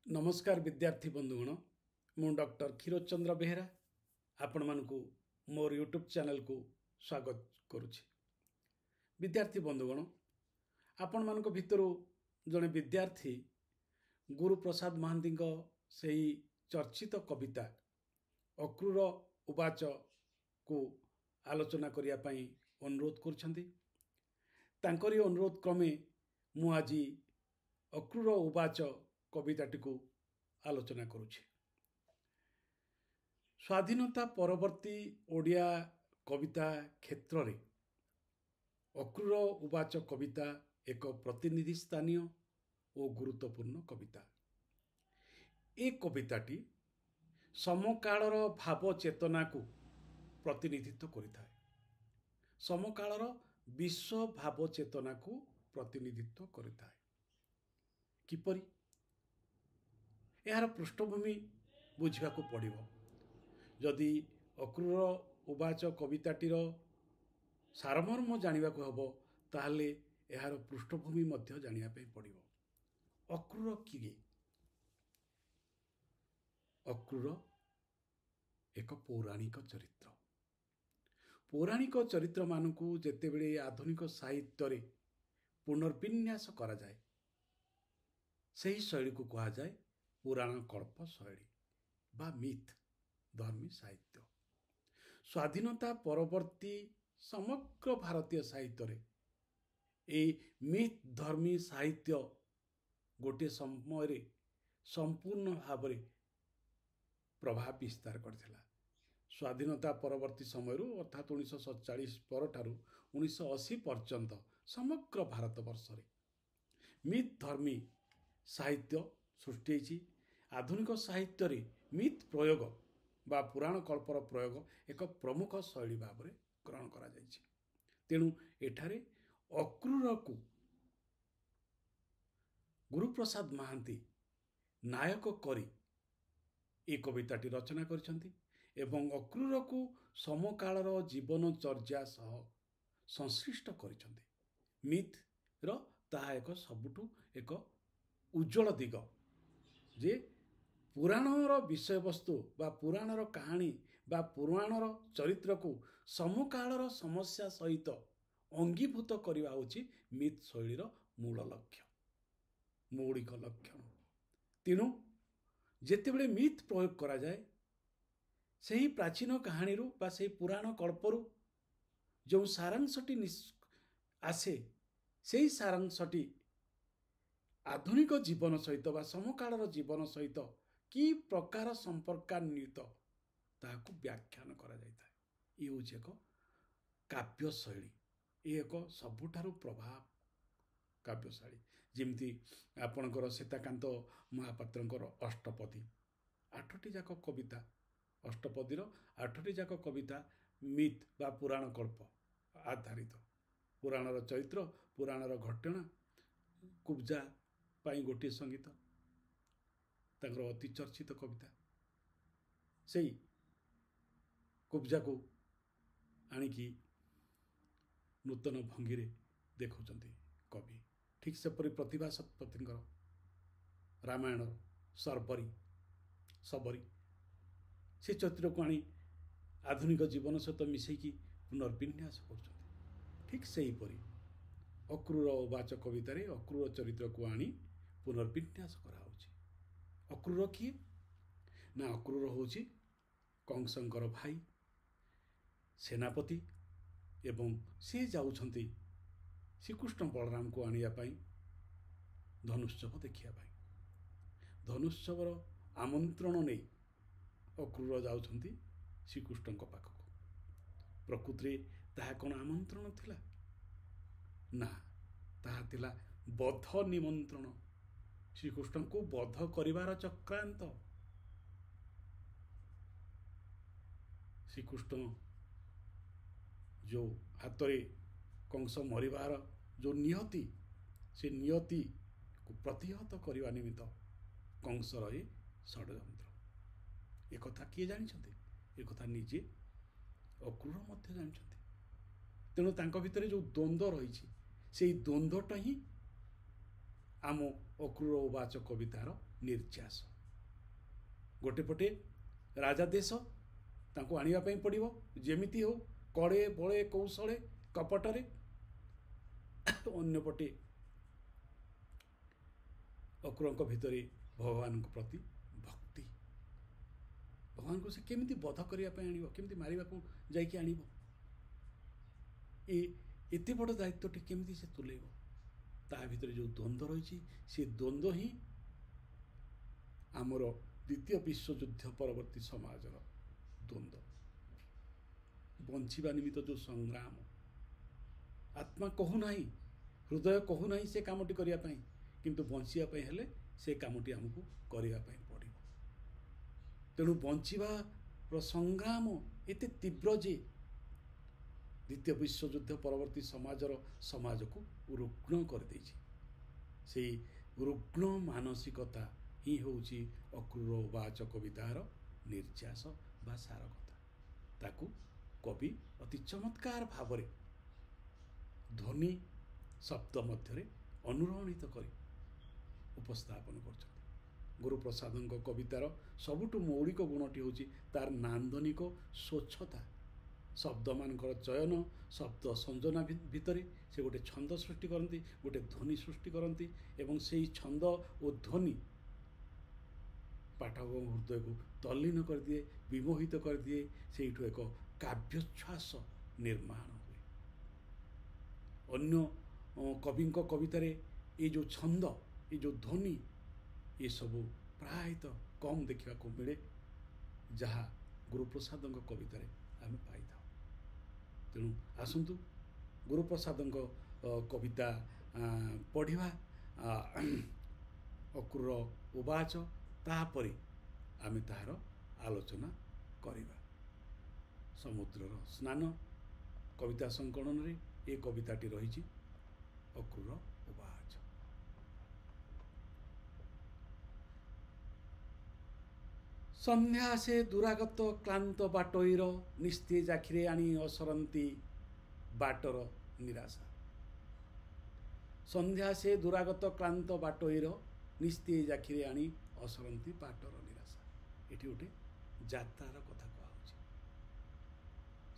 नमस्कार विद्यार्थी बंधुगण मु डॉक्टर क्षीरोद चंद्र बेहेरा आपण मानकु मोर यूट्यूब चैनल को स्वागत करुछि। विद्यार्थी बंधुगण आपण मानक भितर जड़े विद्यार्थी गुरुप्रसाद महांती से चर्चित कविता अक्रूर उवाच को आलोचना करने अनुरोध कर अनुरोध क्रमे मु आज अक्रूर उवाच कविताटी को आलोचना करुछि। स्वाधीनता परवर्ती ओडिया कविता क्षेत्र रे अक्रूर उवाच कविता एक प्रतिनिधि स्थानीय और गुरुत्वपूर्ण कविता। ए कविताटी समकालर भाव चेतना को प्रतिनिधित्व करिଥାଏ। समकालर विश्व भाव चेतना को प्रतिनिधित्व करिଥାଏ। किपरि यार पृष्ठभूमि बुझा पड़ो। जदि अक्रूर उवाच कविताटीर सारमर्म जाना हम ताहले यार पृष्ठभूमि जानापी पड़ो। अक्रूर किए? अक्रूर एक पौराणिक चरित्र। पौराणिक चरित्र मानकु जेतेबेले आधुनिक साहित्य रे पुनर्विन्यास करा जाए सही शैली को कहा जाए पुराण कल्प शैली बा मिथ धर्मी साहित्य। स्वाधीनता परवर्ती समग्र भारतीय साहित्य रे ए मिथ धर्मी साहित्य गोटे समय रे संपूर्ण भाव रे प्रभाव विस्तार करथिला। स्वाधीनता परवर्ती समय अर्थात 1947 पर ठारू 1980 पर्यंत समग्र भारतवर्ष रे मिथ धर्मी साहित्य सृष्टि होइछि। आधुनिक साहित्य रे मिथ प्रयोग बा पुराण कल्पर प्रयोग एक प्रमुख शैली भाव में ग्रहण करा जाइछि। तेणु एठारे अक्रूर को गुरुप्रसाद महांती नायक करी ए कविताटी रचना करिसंती एवं अक्रूर को समकालर जीवन चर्या सह संश्लिष्ट करिसंती। मिथ रो ताहा एक सबुठु एक उज्जवल दिग जे पुराणर विषय वस्तु बा पुराणर कहानी बा पुराणर चरित्र को समकालर समस्या सहित अंगीभूत करवा होछि मिथ शैलीर मूल लक्ष्य मौलिक लक्षण। तेणु जेतेबेले मिथ प्रयोग करा जाए सही प्राचीन कहानी बा सही पुराण कल्परू जो सारांशटी आसे सही सारांशटी आधुनिक जीवन सहित बा समकालर जीवन सहित कि प्रकार संपर्कान्वित ताकू व्याख्यान करा जाइଥାଏ। ये होछि एक काव्य शैली। ये एक सबुठारु प्रभाव काव्य शैली जेमती आपणकर सीताकांत महापात्रंकर अष्टपदी 8टी जाक कविता अष्टपदीर 8टी जाक कविता मिथ बा पुराण कल्प आधारित पुराणर चरित्र पुराणर घटना कुब्जा पाई गोटे संगीत तांकर अति चर्चित कविता से कुब्जा को आणिकी नूतन भंगी रे देखौचंती कवि। ठीक सेपरि प्रतिभा शतपथींकर रामायण सबरी से चरित्र को आनी आधुनिक जीवन सहित मिसेकी पुनर्विन्यास कर। ठीक से परी अक्रूर उवाच कवितार अक्रूर चरित्र को आनी पुनर्विन्यास कराउछि। अक्रूर किए ना? अक्रूर होछि कंसंकर भाई सेनापति एवं से जाउछंती श्रीकृष्ण बलराम को आनिया पाई धनुष्चव देखिया पाई। धनुष्चवर आमंत्रण नहीं अक्रूर जाउछंती श्रीकृष्ण पाखक। प्रकृति ताहा कोन आमंत्रण थिला ना, ताहा थिला बध निमंत्रण। श्रीकृष्ण को बध करिवार चक्रांत। श्रीकृष्ण जो हाथ रे कंस मरिवार जो नियति से नियति को प्रतिहत करने निमित्त कंसर ये षड्यंत्र। एक कथा किए जानिछंती? एक कथा निजे अक्रूर मध्य जानिछंती। तेणु तांको भितरे जो द्वंद्व रही से द्वंद्वटा ही आम अक्रूर उवाच कवितार निर्यास। गोटे पटे राजा देश तांको आनिबा पई पड़िबो जेमिति हो कड़े बळे कौशले कपटरे। अन्य पटे अक्रूरଙ୍କ भितरे भगवान प्रति भक्ति, भगवान को से केमिति बध करिया पई आनिबो, केमिति मारिबा को जाइके आनिबो, एते बड़ दायित्वटी केमिति से तुलेबो। ता भितरे जो द्वंद्व रही से द्वंद्व ही आमर द्वितीय विश्वयुद्ध परवर्ती समाजर द्वंद्व। बंचिबा निमित्त जो संग्राम, आत्मा कहूना हृदय कहूना से कामटी करिया पई, किंतु बंचिया पई हेले से कामटी हमको करिया पई पड़िबो। तेणु बंचिबार संग्राम एते तीव्र जे द्वितीय विश्वयुद्ध परवर्ती समाज को रुग्ण कर देछि। से रुग्ण मानसिकता ही होउछि अक्रूर उवाच कवितार निर्यास बा सार कथा। ताकू कवि अति चमत्कार भावरे ध्वनि शब्द मध्यरे अनुरणित करी उपस्थापन करछथि। गुरुप्रसादଙ୍କ कवितार सबुठु मौलिक गुणटी होउछि तार नान्दनिक स्वच्छता। शब्द मानकर चयन, शब्द संयोजन भितरे से गोटे छंद सृष्टि करती, गोटे ध्वनि सृष्टि करती, एवं से छंद और ध्वनि पाठक हृदय को तल्लीन कर दिए, विमोहित कर दिए। से एक काव्योच्छ्वास निर्माण हुए। अन्य कवि कवितार ये जो छंद, ये जो ध्वनि, ये सब प्रायतः कम देखा मिले, जहाँ गुरुप्रसाद कवितार आम पाई। तेणु आसतु गुरुप्रसाद कविता पढ़ा अक्रूर उवाच, तापरे आमे ताहार आलोचना करिबा। समुद्रर स्नान कविता संकलन रे ए कविताटी रही अक्रूर उवाच। संध्या से दुरागत क्लांत बाटोईर निस्तेज आखिरे आनी असरंती बाटर निराशा। संध्या से दुरागत क्लांत बाटोईर निस्तेज आखिरे आनी असरंती बाटर निराशा। एटी गोटे यात्रार कथा कहुछि,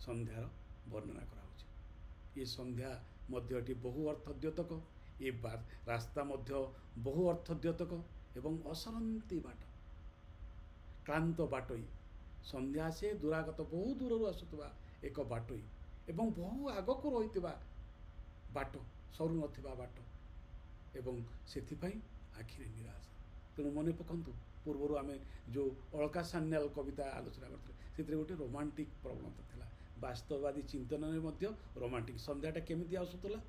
संध्यार वर्णना कराउछि। ये संध्या मध्यटी बहु अर्थद्योतक, ये रास्ता मध्य बहु अर्थद्योतक एवं असरंती बाट क्लांत बाटोई। संध्या से दुरागत बहु दूर आसुवा एक बाटोई एवं बहु आगक रही बाट, सरू नथिबा बाट एवं सेथिपाई आखिरे निराशा। तेणु मन पकंतु पूर्वर आम जो अलका सान्याल कविता आलोचना करते से गोटे रोमांटिक प्रवणता थिला। वास्तववादी चिंतन में रोमांटिक संध्याटा केमिति आसुतला,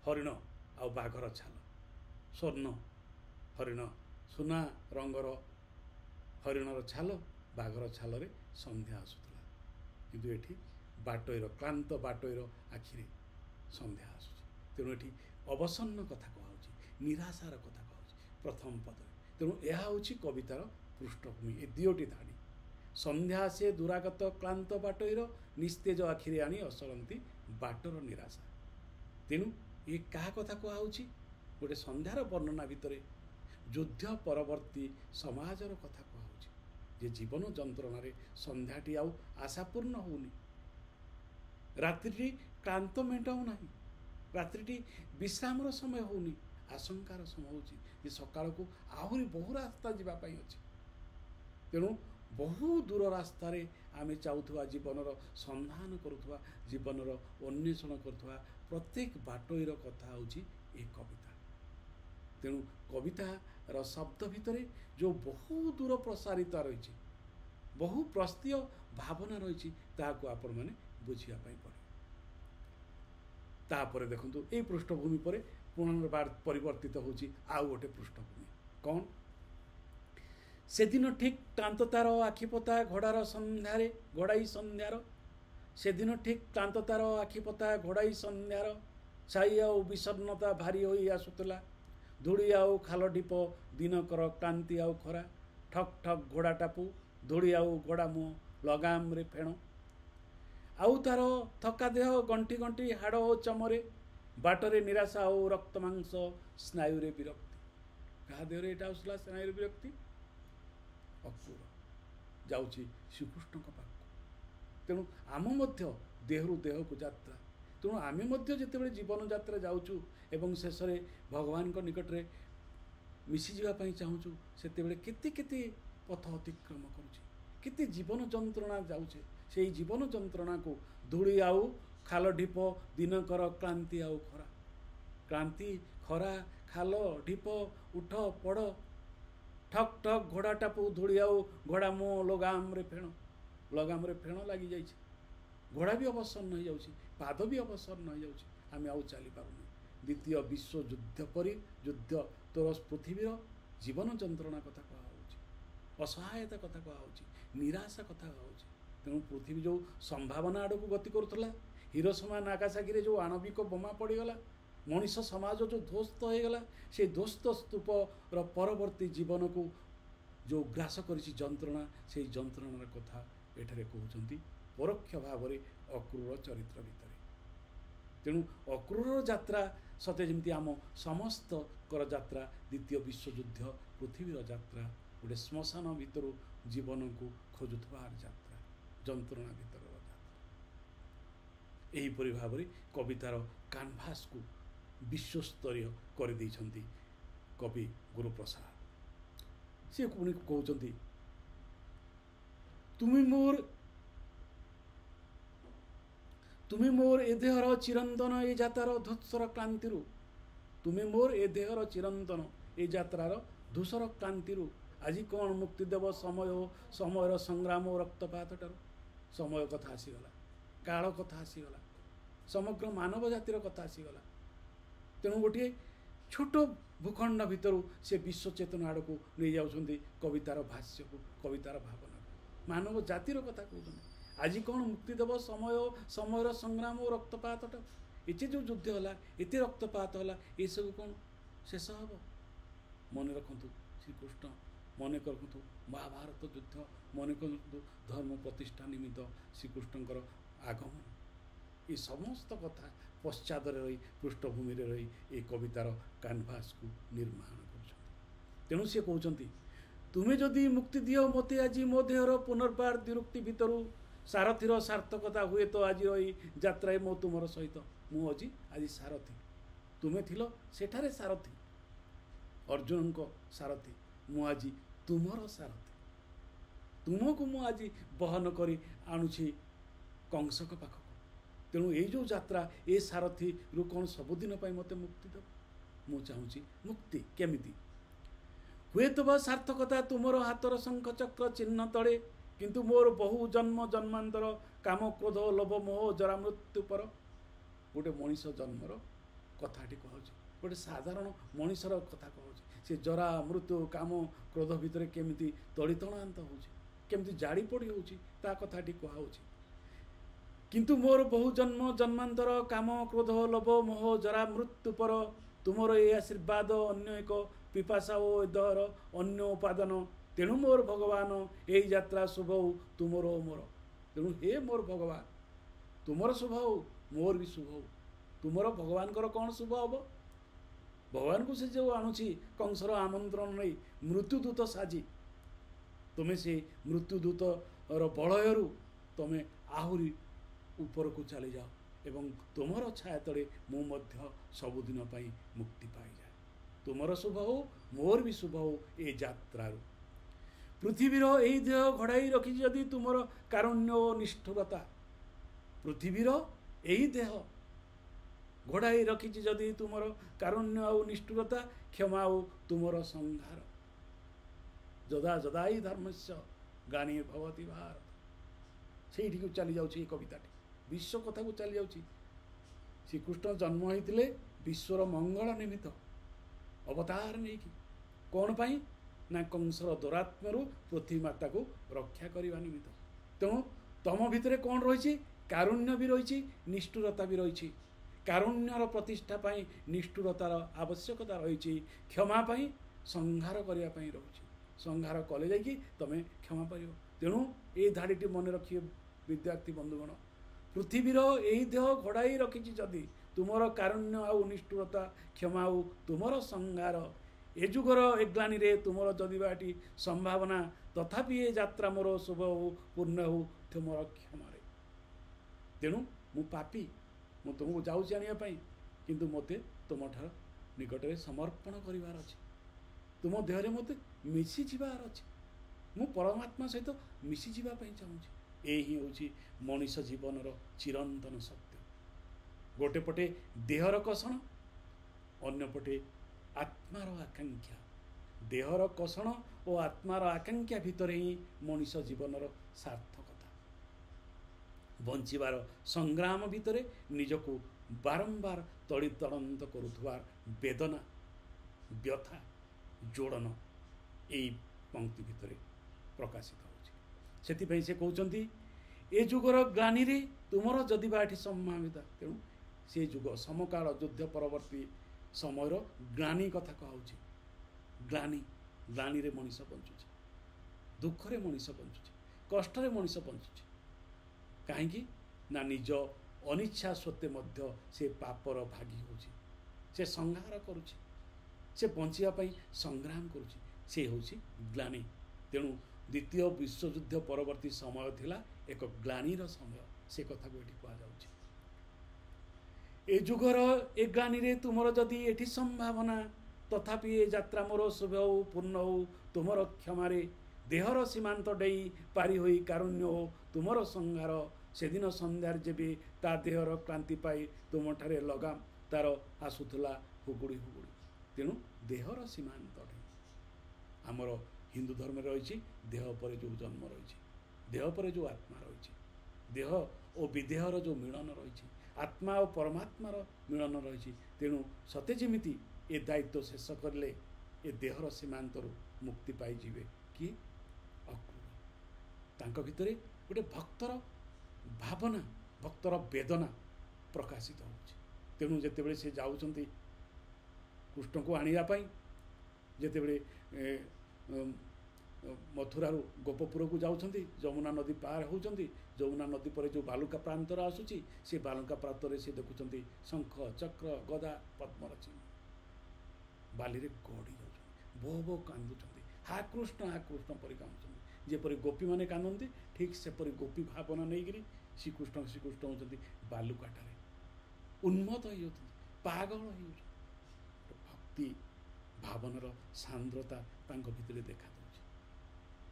हरिण आ बाघर छाल, स्वर्ण हरिण, सुना रंगर हरिणर छाल, बाघर छाल रे संध्या आसुतला। किंतु एठी बाटोईर क्लांत बाटोईर आखिरे संध्या आसुची। तेणु एठी अवसन्न कथा कहुछि, निराशार कथा कहुछि प्रथम पदरे। तेणु यह हूँ कवितार पृष्ठभूमि। ए दियोटी धाड़ी संध्या से दुरागत क्लांत बाटोईर निस्तेज आखिरे आनी असरंती बाटर निराशा। तेणु ये क्या कथा कहुछि, गोटे संध्यार वर्णना भितर युद्ध परवर्ती समाजर कथा कहुछि जे जीवन जंत्रणा संध्याटी आउ आशापूर्ण होनी, रात्रि क्लांत मेटाऊ ना, रात्रि विश्रामर समय होनी, आशंकार समय होची सकाळ को आहरी बहु रास्ता जीवाई अच्छे। तेणु बहु दूर रास्ता आमे चाहूवा जीवनर संधान करुवा, जीवनर अन्वेषण करुवा प्रत्येक बाटोईर कथा होची ए कविता। तेणु कवितार शब्द भितर जो बहु दूर प्रसारित रही, बहु प्रस्तीय भावना रही, ताकू आपण मैंने बुझापी पड़े। तापर देखु ये पृष्ठभूमि पर पुनर्बार परिवर्तित होची आउ गोटे पृष्ठभूमि। कौन? से दिन ठीक क्लांत तार आखिपता घोड़ार संध्यारे घोड़ाई संध्यार, से दिन ठीक क्लांत तार आखिपता घोड़ाई संध्यार, छाई आउ विषन्नता भारी होई आसुतला, धूड़ी आउ खाल ढीप दिनकर क्लांति आउ खरा, ठक ठक घोड़ा टापू धूड़ी आउ घोड़ा मुह लगाम रे फेण, आउ तार थका देह गंटी गंटी हाड़ ओ चमरे, बाटरे निराशा और रक्त मांस स्नायुरे विरक्ति। କାହା ଦେହରେ ଏଇଟା ଆସୁଥିଲା ସ୍ନାୟୁର ବିରକ୍ତି? ଅକ୍ରୁର ଯାଉଛି ଶ୍ରୀକୃଷ୍ଣଙ୍କ ପାଖକୁ। ତେଣୁ ଆମ ମଧ୍ୟ ଦେହରୁ ଦେହକୁ ଯାତ୍ରା। ତେଣୁ ଆମେ ମଧ୍ୟ ଯେତେବେଳେ ଜୀବନ ଯାତ୍ରା ଯାଉଛୁ ଏବଂ ଶେଷରେ ଭଗବାନଙ୍କ ନିକଟରେ ମିଶିଯିବା ପାଇଁ ଚାହୁଁଛୁ, ସେତେବେଳେ କେତେ କେତେ ପଥ ଅତିକ୍ରମ କରୁଛି, କେତେ ଜୀବନ ଯନ୍ତ୍ରଣା ଯାଉଛେ। ସେଇ ଜୀବନ ଯନ୍ତ୍ରଣାକୁ ଧୂଳି ଆଉ ଖାଲ ଢିପ, ଦିନକର କ୍ଳାନ୍ତି ଆଉ ଖରା। କ୍ଳାନ୍ତି, ଖରା, ଖାଲ ଢିପ, ଉଠ ପଡ଼, ଠକ୍ ଠକ୍ ଘୋଡ଼ା ଟାପୁ, ଧୂଳି ଆଉ ଘୋଡ଼ା ମୋ ଲଗାମରେ ଫେଣ। ଲଗାମରେ ଫେଣ ଲାଗିଯାଇଛି, ଘୋଡ଼ା ବି ଅବସନ୍ନ ହେଇଯାଉଛି, ପାଦ ବି ଅବସନ୍ନ ହେଇଯାଉଛି, ଆମେ ଆଉ ଚାଲିପାରୁନି। ଦ୍ୱିତୀୟ ବିଶ୍ୱଯୁଦ୍ଧ ପରି ଯୁଦ୍ଧ ତୋର ପୃଥିବୀର ଜୀବନ ଯନ୍ତ୍ରଣା କଥା କୁହାହେଉଛି, ଅସହାୟତା କଥା କୁହାହେଉଛି, ନିରାଶା କଥା କୁହାହେଉଛି। ତେଣୁ ପୃଥିବୀ ଯେଉଁ ସମ୍ଭାବନା ଆଡ଼କୁ ଗତି କରୁଥିଲା, ହିରୋସୀମା ନାଗାସାକିରେ ଯେଉଁ ଆଣବିକ ବୋମା ପଡ଼ିଗଲା, ମଣିଷ ସମାଜ ଯେଉଁ ଧ୍ୱସ୍ତ ହୋଇଗଲା, ସେଇ ଧ୍ୱସ୍ତ ସ୍ତୂପର ପରବର୍ତ୍ତୀ ଜୀବନକୁ ଯେଉଁ ଗ୍ରାସ କରିଛି ଯନ୍ତ୍ରଣା, ସେଇ ଯନ୍ତ୍ରଣାର କଥା ଏଠାରେ କହୁଛନ୍ତି ପରୋକ୍ଷ ଭାବରେ ଅକ୍ରୁର ଚରିତ୍ର ଭିତରେ। ତେଣୁ ଅକ୍ରୁରର ଯାତ୍ରା ସତେ ଯେମିତି ଆମ ସମସ୍ତଙ୍କର ଯାତ୍ରା, ଦ୍ୱିତୀୟ ବିଶ୍ୱଯୁଦ୍ଧ ପୃଥିବୀର ଯାତ୍ରା, ଗୋଟେ ଶ୍ମଶାନ ଭିତରୁ ଜୀବନକୁ ଖୋଜୁଥିବାର ଯାତ୍ରା, ଯନ୍ତ୍ରଣା ଭିତରର ଯାତ୍ରା। ଏହିପରି ଭାବରେ କବିତାର କାନଭାସକୁ ବିଶ୍ୱସ୍ତରୀୟ କରିଦେଇଛନ୍ତି କବି ଗୁରୁପ୍ରସାଦ। ସେ ପୁଣି କହୁଛନ୍ତି, ତୁମେ ମୋର ଏ ଦେହର ଚିରନ୍ଦନ, ଏ ଯାତ୍ରାର ଧୂସର କ୍ଳାନ୍ତିରୁ। ତୁମେ ମୋର ଏ ଦେହର ଚିରନ୍ଦନ, ଏ ଯାତ୍ରାର ଧୂସର କ୍ଳାନ୍ତିରୁ ଆଜି କ'ଣ ମୁକ୍ତି ଦେବ ସମୟ, ସମୟର ସଂଗ୍ରାମ ଓ ରକ୍ତପାତ ଠାରୁ। ସମୟ କଥା ଆସିଗଲା, କାଳ କଥା ଆସିଗଲା, ସମଗ୍ର ମାନବ ଜାତିର କଥା ଆସିଗଲା। ତେଣୁ ଗୋଟିଏ ଛୋଟ ଭୂଖଣ୍ଡ ଭିତରୁ ସେ ବିଶ୍ୱ ଚେତନା ଆଡ଼କୁ ନେଇଯାଉଛନ୍ତି କବିତାର ଭାଷ୍ୟକୁ, କବିତାର ଭାବନାକୁ, ମାନବ ଜାତିର କଥା କହୁଛନ୍ତି। ଆଜି କ'ଣ ମୁକ୍ତି ଦେବ ସମୟ, ସମୟର ସଂଗ୍ରାମ ଓ ରକ୍ତପାତଟା। ଏତେ ଯେଉଁ ଯୁଦ୍ଧ ହେଲା, ଏତେ ରକ୍ତପାତ ହେଲା, ଏସବୁ କ'ଣ ଶେଷ ହେବ? ମନେ ରଖନ୍ତୁ ଶ୍ରୀକୃଷ୍ଣ, ମନେ ରଖନ୍ତୁ ମହାଭାରତ ଯୁଦ୍ଧ, ମନେ କରନ୍ତୁ ଧର୍ମ ପ୍ରତିଷ୍ଠା ନିମିତ୍ତ ଶ୍ରୀକୃଷ୍ଣଙ୍କର ଆଗମନ। ଏ ସମସ୍ତ କଥା ପଶ୍ଚାତରେ ରହି, ପୃଷ୍ଠଭୂମିରେ ରହି ଏ କବିତାର କାନଭାସକୁ ନିର୍ମାଣ କରୁଛନ୍ତି। ତେଣୁ ସେ କହୁଛନ୍ତି, ତୁମେ ଯଦି ମୁକ୍ତି ଦିଅ ମୋତେ ଆଜି ମୋ ଦେହର ପୁନର୍ବାର ଦ୍ୱିରୁକ୍ତି ଭିତରୁ, ସାରଥୀର ସାର୍ଥକତା ହୁଏତ ଆଜି ରହି ଯାତ୍ରାଏ ମୋ ତୁମର ସହିତ। ମୁଁ ଆଜି ସାରଥୀ, ତୁମେ ଥିଲ ସେଠାରେ ସାରଥୀ, ଅର୍ଜୁନଙ୍କ ସାରଥୀ, ମୁଁ ଆଜି ତୁମର ସାରଥୀ। ତୁମକୁ ମୁଁ ଆଜି ବହନ କରି ଆଣୁଛି କଂସଙ୍କ ପାଖକୁ। ତେଣୁ ଏଇ ଯେଉଁ ଯାତ୍ରା, ଏ ସାରଥୀରୁ କ'ଣ ସବୁଦିନ ପାଇଁ ମୋତେ ମୁକ୍ତି ଦେବ? ମୁଁ ଚାହୁଁଛି ମୁକ୍ତି କେମିତି? ହୁଏତ ବା ସାର୍ଥକତା ତୁମର ହାତର ଶଙ୍ଖ ଚକ୍ର ଚିହ୍ନ ତଳେ, କିନ୍ତୁ ମୋର ବହୁ ଜନ୍ମ ଜନ୍ମାନ୍ତର କାମ କ୍ରୋଧ ଲୋଭ ମୋହ ଜରା ମୃତ୍ୟୁ ପର। ଗୋଟେ ମଣିଷ ଜନ୍ମର କଥାଟି କୁହାଉଛି, ଗୋଟେ ସାଧାରଣ ମଣିଷର କଥା କୁହାଉଛି। ସେ ଜରା ମୃତ୍ୟୁ କାମ କ୍ରୋଧ ଭିତରେ କେମିତି ତଳିତଳାନ୍ତ ହେଉଛି, କେମିତି ଜାଡ଼ି ପଡ଼ି ହେଉଛି, ତା କଥାଟି କୁହାହେଉଛି। କିନ୍ତୁ ମୋର ବହୁ ଜନ୍ମ ଜନ୍ମାନ୍ତର କାମ କ୍ରୋଧ ଲୋଭ ମୋହ ଜରା ମୃତ୍ୟୁ ପର, ତୁମର ଏ ଆଶୀର୍ବାଦ ଅନ୍ୟ ଏକ ପିପାସା ଓ ଏ ଦେହର ଅନ୍ୟ ଉପାଦାନ। ତେଣୁ ମୋର ଭଗବାନ ଏହି ଯାତ୍ରା ଶୁଭ ହଉ ତୁମର ଓ ମୋର। ତେଣୁ ହେ ମୋର ଭଗବାନ, ତୁମର ଶୁଭ ହଉ, ମୋର ବି ଶୁଭ ହଉ। ତୁମର ଭଗବାନଙ୍କର କ'ଣ ଶୁଭ ହେବ? ଭଗବାନଙ୍କୁ ସେ ଯେଉଁ ଆଣୁଛି କଂସର ଆମନ୍ତ୍ରଣ ନେଇ ମୃତ୍ୟୁଦୂତ ସାଜି, ତୁମେ ସେ ମୃତ୍ୟୁଦୂତର ବଳୟରୁ ତୁମେ ଆହୁରି ଉପରକୁ ଚାଲିଯାଅ ଏବଂ ତୁମର ଛାୟା ତଳେ ମୁଁ ମଧ୍ୟ ସବୁଦିନ ପାଇଁ ମୁକ୍ତି ପାଇଯାଏ। ତୁମର ଶୁଭ ହଉ, ମୋର ବି ଶୁଭ ହଉ ଏ ଯାତ୍ରାରୁ। ପୃଥିବୀର ଏହି ଦେହ ଘୋଡ଼ାଇ ରଖିଛି ଯଦି ତୁମର କାରୁଣ୍ୟ ଓ ନିଷ୍ଠୁରତା। ପୃଥିବୀର ଏହି ଦେହ ଘୋଡ଼ାଇ ରଖିଛି ଯଦି ତୁମର କାରୁଣ୍ୟ ଆଉ ନିଷ୍ଠୁରତା, କ୍ଷମା ଆଉ ତୁମର ସଂହାର। ଯଦା ଯଦାଇ ଧର୍ମସ୍ୟ ଗ୍ଲାନିର୍ଭବତି ଭାରତ। ସେଇଠିକୁ ଚାଲି ଯାଉଛି ଏ କବିତାଟି, ବିଶ୍ୱ କଥାକୁ ଚାଲି ଯାଉଛି। ଶ୍ରୀକୃଷ୍ଣ ଜନ୍ମ ହୋଇଥିଲେ ବିଶ୍ୱର ମଙ୍ଗଳ ନିମିତ୍ତ ଅବତାର ନେଇକି। କ'ଣ ପାଇଁ? ନା କଂସର ଦୌରାତ୍ମ୍ୟରୁ ପୃଥିବୀ ମାତାକୁ ରକ୍ଷା କରିବା ନିମିତ୍ତ। ତେଣୁ ତମ ଭିତରେ କ'ଣ ରହିଛି? କାରୁଣ୍ୟ ବି ରହିଛି, ନିଷ୍ଠୁରତା ବି ରହିଛି। କାରୁଣ୍ୟର ପ୍ରତିଷ୍ଠା ପାଇଁ ନିଷ୍ଠୁରତାର ଆବଶ୍ୟକତା ରହିଛି, କ୍ଷମା ପାଇଁ ସଂହାର କରିବା ପାଇଁ ରହୁଛି। ସଂହାର କଲେ ଯାଇକି ତମେ କ୍ଷମା ପାଇବ। ତେଣୁ ଏଇ ଧାଡ଼ିଟି ମନେ ରଖିବେ ବିଦ୍ୟାର୍ଥୀ ବନ୍ଧୁଗଣ। ପୃଥିବୀର ଏହି ଦେହ ଘୋଡ଼ାଇ ରଖିଛି ଯଦି ତୁମର କାରୁଣ୍ୟ ଆଉ ନିଷ୍ଠୁରତା, କ୍ଷମା ଆଉ ତୁମର ସଂହାର। ए जुगर एग्लानी रे तुमर जदिबाटी संभावना तथापि ए यात्रा मोर शुभ हो पूर्ण हो तुमर क्षमारे। तेणु मु पापी मु तुमको जाऊँ आने किंतु मते तुम ठार निकट में समर्पण करार अच्छे तुम देहरे मते मिसी जीवार अच्छे मु परमात्मा सहित मिसी जीवाई चाहूँगी। यही हूँ मनीष जीवनर चिरंतन सत्य। गोटे पटे देहर कषण अन्यपटे आत्मार आकांक्षा। देहर कषण और आत्मार आकांक्षा भितर ही मनीष जीवनर सार्थकता। बंचिबार संग्राम भितर निजको बारंबार तड़ितड़ंत करुथुवार वेदना व्यथा जोड़न यही पंक्ति भितर प्रकाशित होछि। से कहउछन्ति ए जुगर ग्लानी रे तुमर जदिबा एठी सम्भाविता। तेणु से जुग समकाल युद्ध परवर्ती समयर ग्लानी कथा कहउछि। ग्लानी रे मनीष बंचुछि, दुख रे मनीष बंचुछि, कष्ट रे मनीष बंचुछि। काहेकि ना निज अनिच्छा सत्वे मध्य से पापर भागी होछि, से संहार करुछि, से बंचिया पई संग्राम करुछि। से होछि ग्लानी। तेणु द्वितीय विश्वयुद्ध परवर्ती समय थिला एक ग्लानीर समय। से कथा को एठी कहा जाउछि। ए जुगर ए ग्लानी रे तुमर जदि एठी संभावना तथापि ए यात्रा मोर शुभ हो पूर्ण हो तुमर क्षमारे। देहर सीमांत डेई पारी होई कारुण्य हो तुमर संहार। से दिन संध्यार जेबे ता देहर क्रांति पाई तुम ठारे लगाम तार आसुथला हुगुड़ी हुगुड़ी। तेणु देहर सीमांत डेई आमर हिंदू धर्म रही देह पर जो जन्म रही, देह पर जो आत्मा रही, देह और विदेहर जो मिलन रही, आत्मा और परमात्मार मिलन रही। तेणु सते जमिति ए दायित्व शेष करले ए देहर सीमांतर मुक्ति पाई जिवे कि अक्रूर। तांको भितरे गोटे भक्तर भावना भक्तर वेदना प्रकाशित होछि। तेणु जेतेबेले से जाउछन्ति कृष्ण को आनिया पाई, जेतेबेले मथुरारू गोपपुर को जाउछन्ति, जमुना नदी पार होउछन्ति। जमुना नदी पर जो बालुका प्रांतर आसुची से बालुका प्रांतर से देखुछन्ति शंख चक्र गदा पद्मर चिन्ह बाली रे गड़ी जाउछन्ति, बो बो कांदुछन्ति, हा कृष्ण परि कांदुछन्ति। जेपरि गोपी माने कांदन्ति ठीक सेपरि गोपी भावना नैगिरी श्रीकृष्ण होउछन्ति बालुकाटारे उन्मत्त होउछन्ति, पागल होउछन्ति। भक्ति भावनार सांद्रता तांको भितरे देखा दउछि।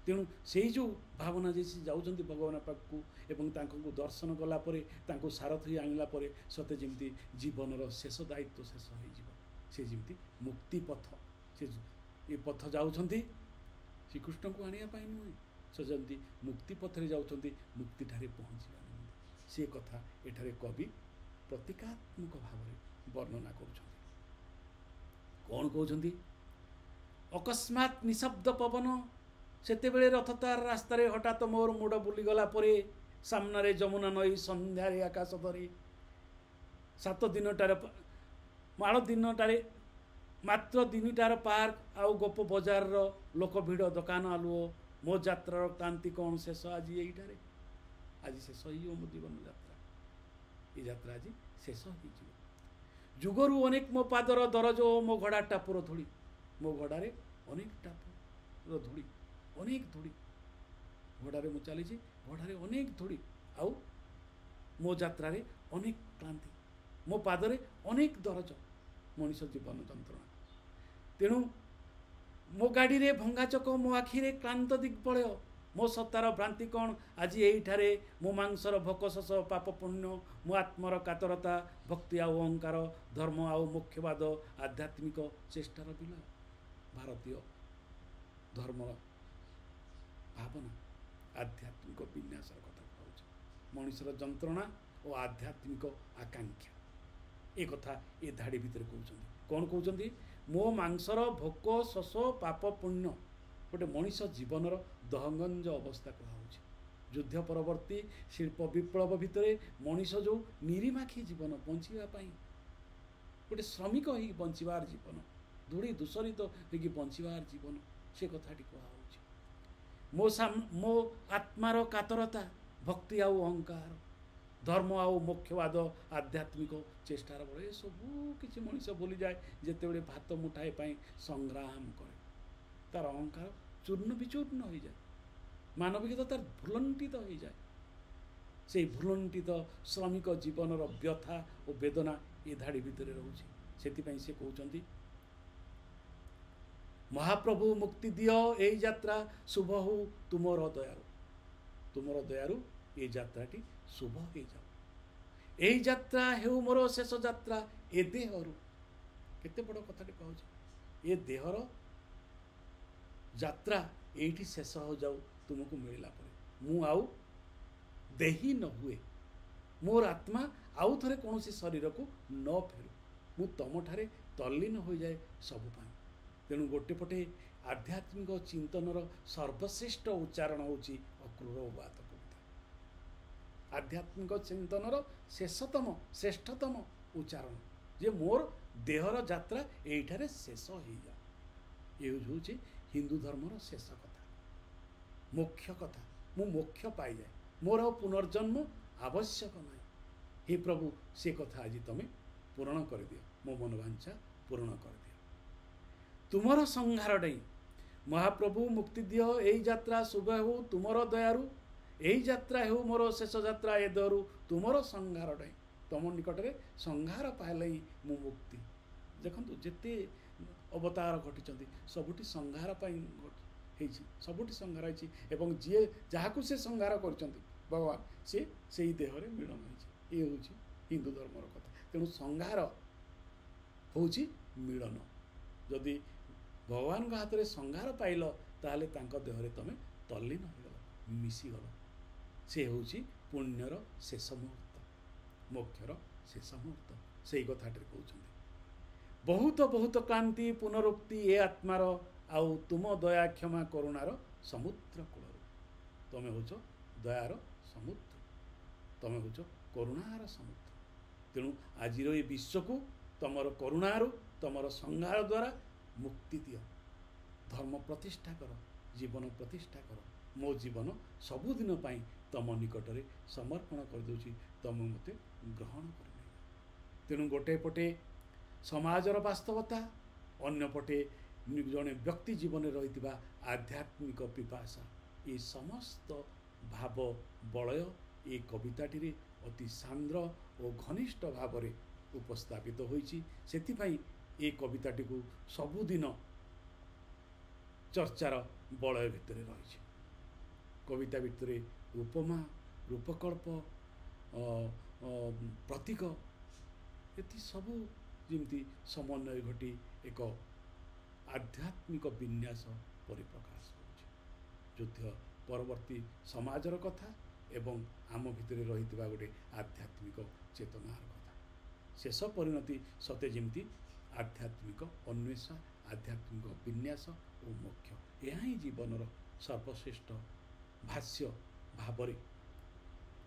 तेणु से जो भावना जे जाउछन्ति भगवान पाखकु एवं तांको दर्शन कला परे तांको सारथी आनिला परे सते जेमति जीवनर शेष दायित्व शेष होई जिवो। से जेमति मुक्ति पथ से ये पथ जाउछन्ति श्रीकृष्ण को आनिया पाई नुहे, से जेमति मुक्ति पथरे जाउछन्ति मुक्ति ठारे पहुँचवा निमंते। से कथा एठारे कवि प्रतीकात्मक भाव वर्णना करुछन्ति। कौन कहते अकस्मात निशब्द पवन सेतेबेले रथ तार रास्तार हठात मोर मुड़ बुलीगला परे सामने जमुना नई संध्यारे आकाश धरी 7 दिनटार माड़ दिनटार मात्र 3टार पार्क आउ गोप बजार लोक भिड़ दुकान आलुओ मो यात्रार क्रांति कौन शेष आज यहीठारे। आज शेष हो मो जीवन यात्रा, ये यात्रा आज शेष हो जुगरु अनेक मो पादर दरज मो घोड़ा टापुर धूली, मो घोड़ारे अनेक टापुर धूली अनेक धूली घोड़ारे मु चली घोड़ारे अनेक धूली आउ मो यात्रा अनेक क्लांति मो पादरे अनेक दरज मनीष जीवन जंत्रणा। तेणु मो गाड़ी रे भंगा चक मो आखिरे क्लांत दिग्बलय मो सत्तार भ्रांति कौन आज यहीठारे मो मांसर भोक शोष पाप पुण्य मो आत्मर कातरता भक्ति आउ अहंकार धर्म आउ मोक्षवाद आध्यात्मिक चेष्टार विलय। भारतीय धर्म भावना आध्यात्मिक विन्यासर कथा कहूँ मनीषर जंत्रणा और आध्यात्मिक आकांक्षा ए कथा ए धाड़ी भितर कहते कौन कहते मो मांसर भोक शोष पाप पुण्य गोटे मनीष जीवनर दहंगंज अवस्था कहुच्छे। युद्ध परवर्ती शिल्प विप्लव भितर मनीष जो निरीमाखी जीवन बंचापी गोटे श्रमिक हो बंचार जीवन धूड़ी दूषरित हो बंचार जीवन से कथाटी कहुच्छे। मो आत्मार कातरता भक्ति आउ अहंकार ଧର୍ମ ଆଉ ମୋକ୍ଷବାଦ ଆଧ୍ୟାତ୍ମିକ ଚେଷ୍ଟାର ବଳ ଏସବୁ କିଛି ମଣିଷ ଭୁଲିଯାଏ ଯେତେବେଳେ ଭାତ ମୁଠାଏ ପାଇଁ ସଂଗ୍ରାମ କରେ। ତାର ଅହଙ୍କାର ଚୂର୍ଣ୍ଣ ବିଚୂର୍ଣ୍ଣ ହୋଇଯାଏ, ମାନବିକତା ତାର ଭୁଲଣ୍ଠିତ ହୋଇଯାଏ। ସେଇ ଭୁଲଣ୍ଠିତ ଶ୍ରମିକ ଜୀବନର ବ୍ୟଥା ଓ ବେଦନା ଏ ଧାଡ଼ି ଭିତରେ ରହୁଛି। ସେଥିପାଇଁ ସେ କହୁଛନ୍ତି, ମହାପ୍ରଭୁ ମୁକ୍ତି ଦିଅ ଏଇ ଯାତ୍ରା ଶୁଭ ହଉ ତୁମର ଦୟାରୁ। ତୁମର ଦୟାରୁ ଏ ଯାତ୍ରାଟି ଶୁଭ ହେଇଯାଉ। ଏଇ ଯାତ୍ରା ହେଉ ମୋର ଶେଷ ଯାତ୍ରା ଏ ଦେହରୁ। କେତେ ବଡ଼ କଥାଟି କହୁଛି, ଏ ଦେହର ଯାତ୍ରା ଏଇଠି ଶେଷ ହୋଇଯାଉ ତୁମକୁ ମିଳିଲା ପରେ। ମୁଁ ଆଉ ଦେହି ନ ହୁଏ, ମୋର ଆତ୍ମା ଆଉ ଥରେ କୌଣସି ଶରୀରକୁ ନ ଫେରୁ। ମୁଁ ତମଠାରେ ତଲ୍ଲୀନ ହୋଇଯାଏ ସବୁ ପାଇଁ। ତେଣୁ ଗୋଟେ ପଟେ ଆଧ୍ୟାତ୍ମିକ ଚିନ୍ତନର ସର୍ବଶ୍ରେଷ୍ଠ ଉଚ୍ଚାରଣ ହେଉଛି ଅକ୍ରୂର ଉବାତ କବିତା। ଆଧ୍ୟାତ୍ମିକ ଚିନ୍ତନର ଶେଷତମ ଶ୍ରେଷ୍ଠତମ ଉଚ୍ଚାରଣ ଯେ ମୋର ଦେହର ଯାତ୍ରା ଏଇଠାରେ ଶେଷ ହେଇଯାଉ। ଏ ହେଉଛି ହିନ୍ଦୁ ଧର୍ମର ଶେଷ କଥା, ମୋକ୍ଷ କଥା। ମୁଁ ମୋକ୍ଷ ପାଇଯାଏ, ମୋର ଆଉ ପୁନର୍ଜନ୍ମ ଆବଶ୍ୟକ ନାହିଁ। ହେ ପ୍ରଭୁ, ସେ କଥା ଆଜି ତମେ ପୂରଣ କରିଦିଅ, ମୋ ମନୋବାଞ୍ଛା ପୂରଣ କରିଦିଅ। ତୁମର ସଂହାର ଡେଇଁ ମହାପ୍ରଭୁ ମୁକ୍ତି ଦିଅ ଏଇ ଯାତ୍ରା ଶୁଭ ହେଉ ତୁମର ଦୟାରୁ। ଏଇ ଯାତ୍ରା ହେଉ ମୋର ଶେଷ ଯାତ୍ରା ଏ ଦେହରୁ ତୁମର ସଂହାର ଡେଇଁ। ତମ ନିକଟରେ ସଂହାର ପାଇଲେ ହିଁ ମୁଁ ମୁକ୍ତି। ଦେଖନ୍ତୁ, ଯେତେ ଅବତାର ଘଟିଛନ୍ତି ସବୁଠି ସଂହାର ପାଇଁ ହେଇଛି, ସବୁଠି ସଂହାର ହେଇଛି। ଏବଂ ଯିଏ ଯାହାକୁ ସେ ସଂହାର କରିଛନ୍ତି ଭଗବାନ, ସେ ସେଇ ଦେହରେ ମିଳନ ହେଇଛି। ଏ ହେଉଛି ହିନ୍ଦୁ ଧର୍ମର କଥା। ତେଣୁ ସଂହାର ହେଉଛି ମିଳନ। ଯଦି ଭଗବାନଙ୍କ ହାତରେ ସଂହାର ପାଇଲ ତାହେଲେ ତାଙ୍କ ଦେହରେ ତମେ ତଲ୍ଲୀନ ହୋଇଗଲ, ମିଶିଗଲ। ସେ ହେଉଛି ପୁଣ୍ୟର ଶେଷ ମୁହୂର୍ତ୍ତ, ମୋକ୍ଷର ଶେଷ ମୁହୂର୍ତ୍ତ। ସେଇ କଥାଟିରେ କହୁଛନ୍ତି, ବହୁତ ବହୁତ କ୍ଳାନ୍ତି ପୁନରୁକ୍ତି ଏ ଆତ୍ମାର, ଆଉ ତୁମ ଦୟା କ୍ଷମା କରୁଣାର ସମୁଦ୍ର କୂଳରୁ। ତମେ ହେଉଛ ଦୟାର ସମୁଦ୍ର, ତମେ ହେଉଛ କରୁଣାର ସମୁଦ୍ର। ତେଣୁ ଆଜିର ଏ ବିଶ୍ୱକୁ ତମର କରୁଣାରୁ, ତମର ସଂହାର ଦ୍ୱାରା ମୁକ୍ତି ଦିଅ। ଧର୍ମ ପ୍ରତିଷ୍ଠା କର, ଜୀବନ ପ୍ରତିଷ୍ଠା କର। ମୋ ଜୀବନ ସବୁଦିନ ପାଇଁ ତମ ନିକଟରେ ସମର୍ପଣ କରିଦେଉଛି, ତମେ ମୋତେ ଗ୍ରହଣ କରିନେବ। ତେଣୁ ଗୋଟେ ପଟେ ସମାଜର ବାସ୍ତବତା, ଅନ୍ୟପଟେ ଜଣେ ବ୍ୟକ୍ତି ଜୀବନରେ ରହିଥିବା ଆଧ୍ୟାତ୍ମିକ ପିପାସା, ଏ ସମସ୍ତ ଭାବ ବଳୟ ଏ କବିତାଟିରେ ଅତି ସାନ୍ଦ୍ର ଓ ଘନିଷ୍ଠ ଭାବରେ ଉପସ୍ଥାପିତ ହୋଇଛି। ସେଥିପାଇଁ ଏ କବିତାଟିକୁ ସବୁଦିନ ଚର୍ଚ୍ଚାର ବଳୟ ଭିତରେ ରହିଛି। କବିତା ଭିତରେ ଉପମା, ରୂପକଳ୍ପ, ପ୍ରତୀକ ଏତି ସବୁ ଯେମିତି ସମନ୍ୱୟ ଘଟି ଏକ ଆଧ୍ୟାତ୍ମିକ ବିନ୍ୟାସ ପରିପ୍ରକାଶ କରୁଛି। ଯୁଦ୍ଧ ପରବର୍ତ୍ତୀ ସମାଜର କଥା ଏବଂ ଆମ ଭିତରେ ରହିଥିବା ଗୋଟେ ଆଧ୍ୟାତ୍ମିକ ଚେତନାର କଥା। ଶେଷ ପରିଣତି ସତେ ଯେମିତି ଆଧ୍ୟାତ୍ମିକ ଅନ୍ୱେଷା, ଆଧ୍ୟାତ୍ମିକ ବିନ୍ୟାସ ଓ ମୋକ୍ଷ। ଏହା ହିଁ ଜୀବନର ସର୍ବଶ୍ରେଷ୍ଠ ଭାଷ୍ୟ ଭାବରେ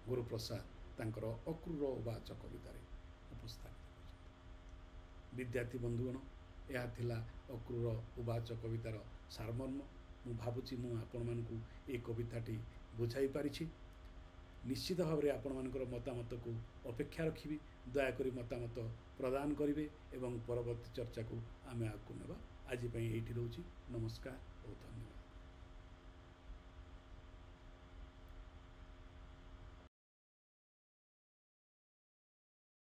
ଗୁରୁପ୍ରସାଦ ତାଙ୍କର ଅକ୍ରୂର ଉବାଚ କବିତାରେ ଉପସ୍ଥାପିତ କରିଛନ୍ତି। ବିଦ୍ୟାର୍ଥୀ ବନ୍ଧୁଗଣ, ଏହା ଥିଲା ଅକ୍ରୂର ଉବାଚ କବିତାର ସାରମର୍ମ। ମୁଁ ଭାବୁଛି ମୁଁ ଆପଣମାନଙ୍କୁ ଏ କବିତାଟି ବୁଝାଇ ପାରିଛି। ନିଶ୍ଚିତ ଭାବରେ ଆପଣମାନଙ୍କର ମତାମତକୁ ଅପେକ୍ଷା ରଖିବି। ଦୟାକରି ମତାମତ ପ୍ରଦାନ କରିବେ ଏବଂ ପରବର୍ତ୍ତୀ ଚର୍ଚ୍ଚାକୁ ଆମେ ଆଗକୁ ନେବା। ଆଜି ପାଇଁ ଏଇଠି ରହୁଛି। ନମସ୍କାର ଓ ଧନ୍ୟବାଦ।